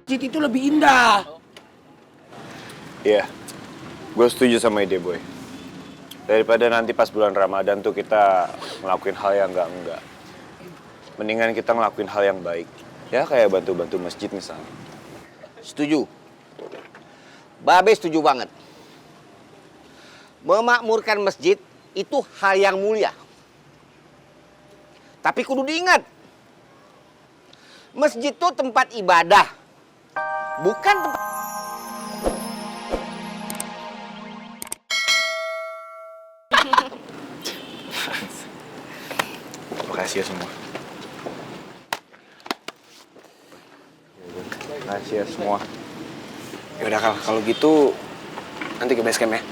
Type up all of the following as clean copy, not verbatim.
masjid itu lebih indah. Iya, gue setuju sama ide Boy. Daripada nanti pas bulan Ramadan tuh kita ngelakuin hal yang enggak. Mendingan kita ngelakuin hal yang baik. Ya kayak bantu-bantu masjid misalnya. Setuju. Babe setuju banget. Memakmurkan masjid itu hal yang mulia. Tapi kudu diingat, masjid itu tempat ibadah, bukan tempat... Makasih ya semua. Makasih ya semua. Yaudah Kal, kalau gitu nanti ke base camp ya.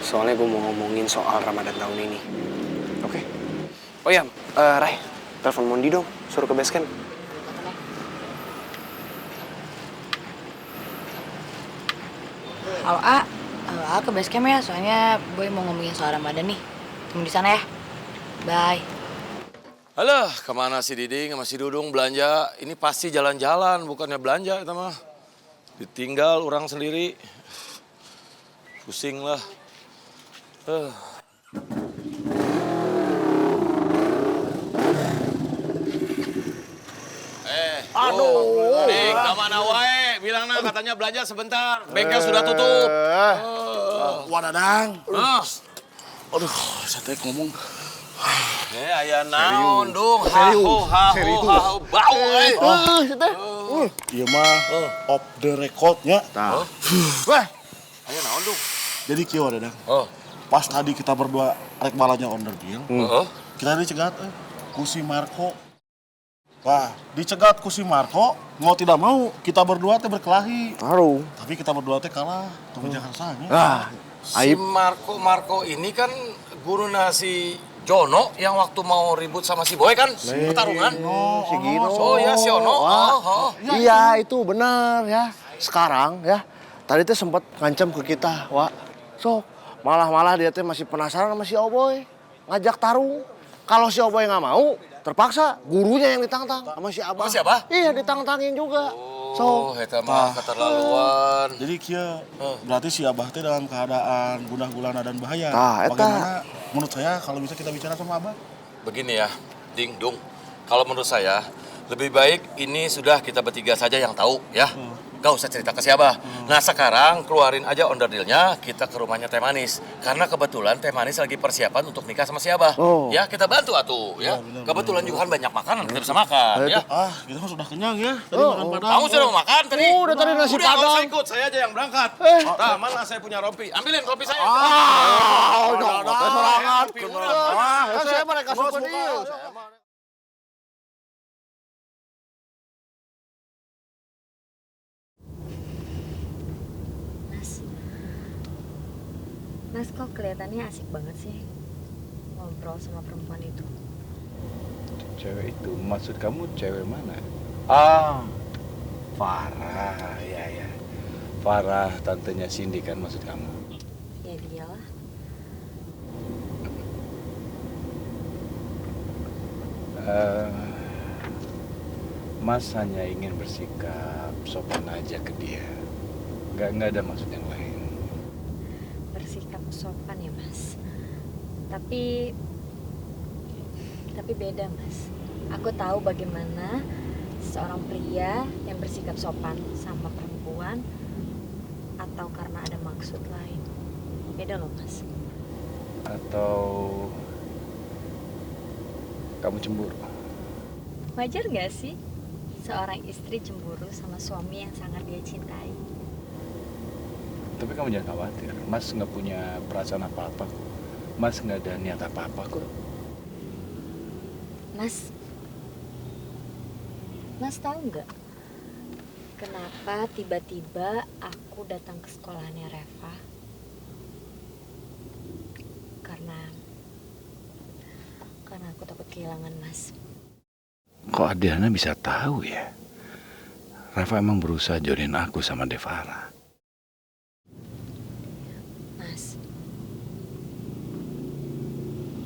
Soalnya gue mau ngomongin soal Ramadan tahun ini. Oke? Oh iya, Ray, telepon Mondi dong, suruh ke base camp. Halo A ke base camp ya, soalnya Boy mau ngomongin soal Ramadan nih. Tunggu di sana ya. Bye. Alah, kemana si Diding sama si Dudung belanja? Ini pasti jalan-jalan, bukannya belanja itu mah. Ditinggal orang sendiri. Pusing lah. Aduh. Ding, kemana wae? Bilangna katanya belanja sebentar. Bengkel sudah tutup. Wadadang. Aduh, saya ngomong. Aya naon dong, hahu, bau Iya mah off the record-nya. Wah, aya naon dong. Jadi kieu Wadadang. Pas tadi kita berdua rek balanya onder deal. Kita dicegat ku si Marco. Wah, dicegat ku si Marco, mau tidak mau kita berdua teh berkelahi. Taruh. Tapi kita berdua teh kalah. Tunggu jangan sahanya. Si Marco ini kan guru si Jono yang waktu mau ribut sama si Boy kan pertarungan. Si Gino. Oh ya si Ono. Iya itu benar ya. Sekarang ya, tadi teh sempat ngancam ke kita, Wak. Sok, malah dia teh masih penasaran sama si Oboy. Ngajak tarung. Kalau si Oboy nggak mau, terpaksa gurunya yang ditantang sama si Abah. Sama si Abah? Iya, ditantangin juga. Oh, eta mah keterlaluan. Jadi kieu berarti si Abah teh dalam keadaan gundah gulana dan bahaya. Tah, eta. Bagaimana menurut saya kalau bisa kita bicara sama Abah? Begini ya, Ding Dung. Kalau menurut saya, lebih baik ini sudah kita bertiga saja yang tahu ya. Gak usah cerita ke si Abah. Nah sekarang keluarin aja onderdilnya, kita ke rumahnya Teh Manis. Karena kebetulan Teh Manis lagi persiapan untuk nikah sama si Abah. Ya kita bantu atuh ya. benar, kebetulan juga kan banyak makanan, kita bisa makan ya. Kita kan sudah kenyang ya. Tadi makan padang. Kamu sudah mau makan tadi? Udah tadi nasi Udah, nggak usah padang. ikut, saya aja yang berangkat. Nah, mana saya punya rompi? Ambilin rompi saya. Sorangan. Rompi murah. Kan saya mereka suka dia. Mas kok kelihatannya asik banget sih ngobrol sama perempuan itu. Cewek itu, maksud kamu cewek mana? Farah, ya. Farah, tantenya Cindy kan maksud kamu? Ya dialah. Mas hanya ingin bersikap sopan aja ke dia. Nggak ada maksud yang lain. Bersikap sopan ya mas. Tapi beda mas. Aku tahu bagaimana seorang pria yang bersikap sopan sama perempuan atau karena ada maksud lain. Beda loh mas. Atau kamu cemburu? Wajar gak sih seorang istri cemburu sama suami yang sangat dia cintai? Tapi kamu jangan khawatir, Mas nggak punya perasaan apa-apa kok. Mas nggak ada niat apa-apa kok. Mas tahu nggak kenapa tiba-tiba aku datang ke sekolahnya Reva? Karena aku takut kehilangan Mas. Kok Adriana bisa tahu ya? Rafa emang berusaha jodohin aku sama Devara. Mas,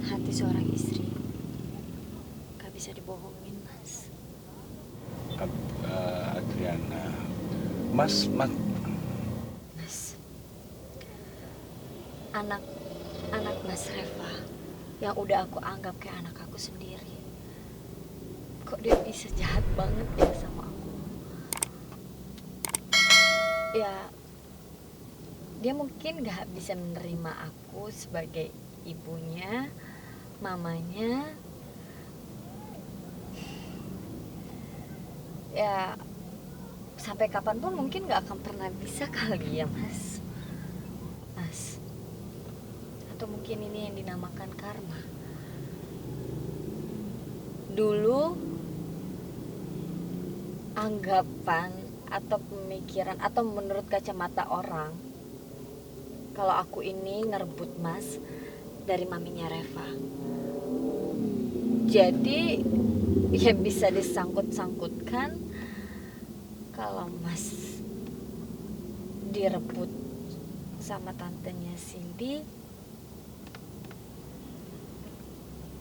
hati seorang istri gak bisa dibohongin, Mas. Adriana, Mas, Mas, anak Mas Reva yang udah aku anggap kayak anak aku sendiri, kok dia bisa jahat banget ya sama aku? Ya, dia mungkin gak bisa menerima aku sebagai ibunya, mamanya. Ya, sampai kapanpun mungkin gak akan pernah bisa kali ya, Mas. Atau mungkin ini yang dinamakan karma. Dulu anggapan atau pemikiran atau menurut kacamata orang, kalau aku ini ngerebut Mas dari maminya Reva. Jadi ya bisa disangkut-sangkutkan kalau Mas direbut sama tantenya Cindy.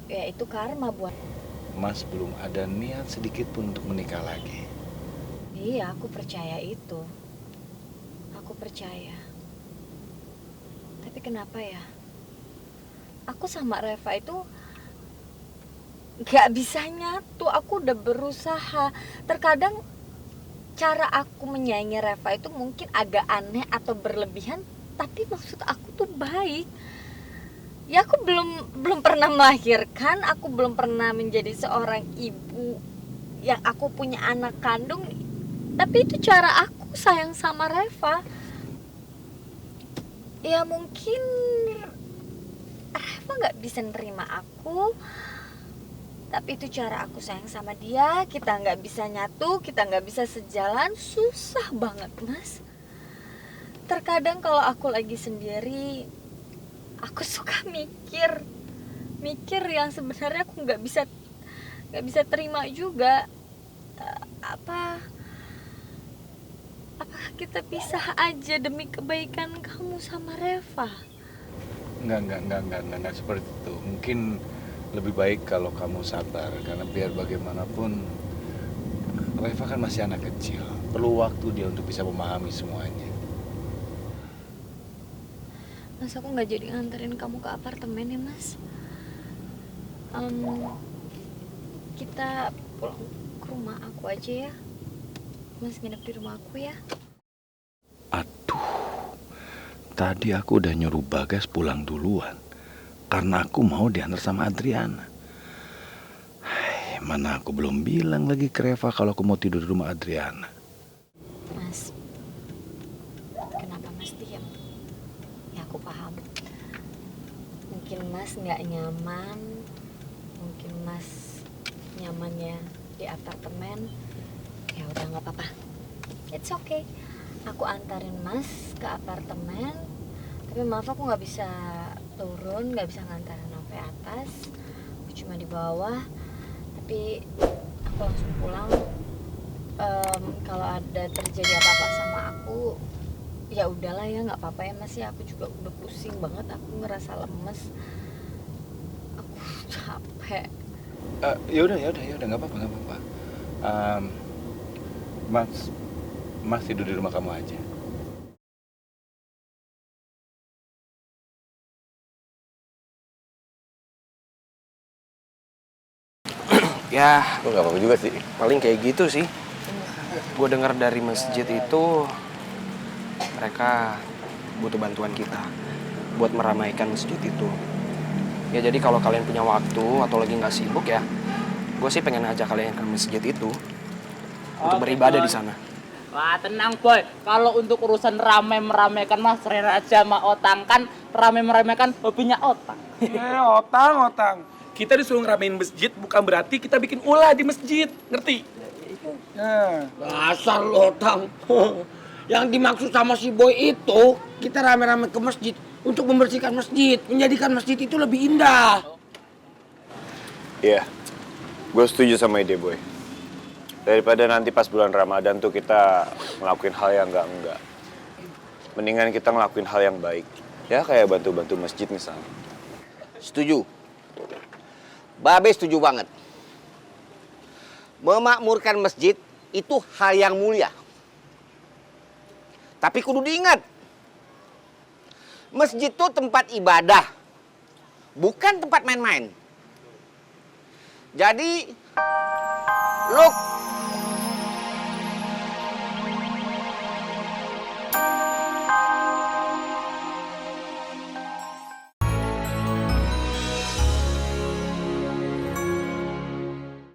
Ya itu karma buat Mas belum ada niat sedikit pun untuk menikah lagi. Iya, aku percaya itu. Aku percaya. Tapi kenapa ya? Aku sama Reva itu gak bisa nyatu. Aku udah berusaha. Terkadang cara aku menyayangi Reva itu mungkin agak aneh atau berlebihan, tapi maksud aku tuh baik. Ya aku belum pernah melahirkan, aku belum pernah menjadi seorang ibu yang aku punya anak kandung. Tapi itu cara aku sayang sama Reva. Ya mungkin Reva gak bisa nerima aku, tapi itu cara aku sayang sama dia. Kita gak bisa nyatu, kita gak bisa sejalan. Susah banget, Mas. Terkadang kalau aku lagi sendiri, aku suka mikir yang sebenarnya aku nggak bisa terima juga. Apa kita pisah aja demi kebaikan kamu sama Reva? Enggak seperti itu. Mungkin lebih baik kalau kamu sabar, karena biar bagaimanapun Reva kan masih anak kecil. Perlu waktu dia untuk bisa memahami semuanya. Mas, aku nggak jadi nganterin kamu ke apartemen ya, Mas. Kita pulang ke rumah aku aja ya. Mas nginep di rumah aku ya. Aduh, tadi aku udah nyuruh Bagas pulang duluan karena aku mau diantar sama Adriana. Mana aku belum bilang lagi ke Reva kalau aku mau tidur di rumah Adriana. Mas, kenapa Mas diam? Ya aku paham. Mungkin Mas nggak nyaman, mungkin Mas nyamannya di apartemen. Ya udah nggak apa-apa. It's okay. Aku antarin Mas ke apartemen. Tapi maaf aku nggak bisa turun, nggak bisa ngantarin sampai atas. Aku cuma di bawah. Tapi aku langsung pulang. Kalau ada terjadi apa-apa sama aku, ya udahlah ya, nggak apa-apa ya Mas ya. Aku juga udah pusing banget, aku ngerasa lemes, aku capek. Yaudah nggak apa-apa. Mas tidur di rumah kamu aja. Ya, Lu nggak apa-apa juga sih. paling kayak gitu sih. Gue dengar dari masjid itu mereka butuh bantuan kita buat meramaikan masjid itu. Ya jadi kalau kalian punya waktu atau lagi nggak sibuk ya, gue sih pengen ajak kalian ke masjid itu untuk beribadah di sana. Wah tenang boy, kalau untuk urusan ramai-meramaikan mas Rena aja sama Otang kan ramai-meramaikan hobinya Otang. Otang. Kita disuruh ngeramein masjid bukan berarti kita bikin ulah di masjid, ngerti? Dasar lo, Otang. Yang dimaksud sama si Boy itu, kita rame-rame ke masjid untuk membersihkan masjid, menjadikan masjid itu lebih indah. Iya, gue setuju sama ide Boy. Daripada nanti pas bulan Ramadan tuh kita ngelakuin hal yang enggak. Mendingan kita ngelakuin hal yang baik. Ya kayak bantu-bantu masjid misalnya. Setuju. Babe setuju banget. Memakmurkan masjid itu hal yang mulia. Tapi kudu diingat, masjid itu tempat ibadah, bukan tempat main-main. Jadi, lu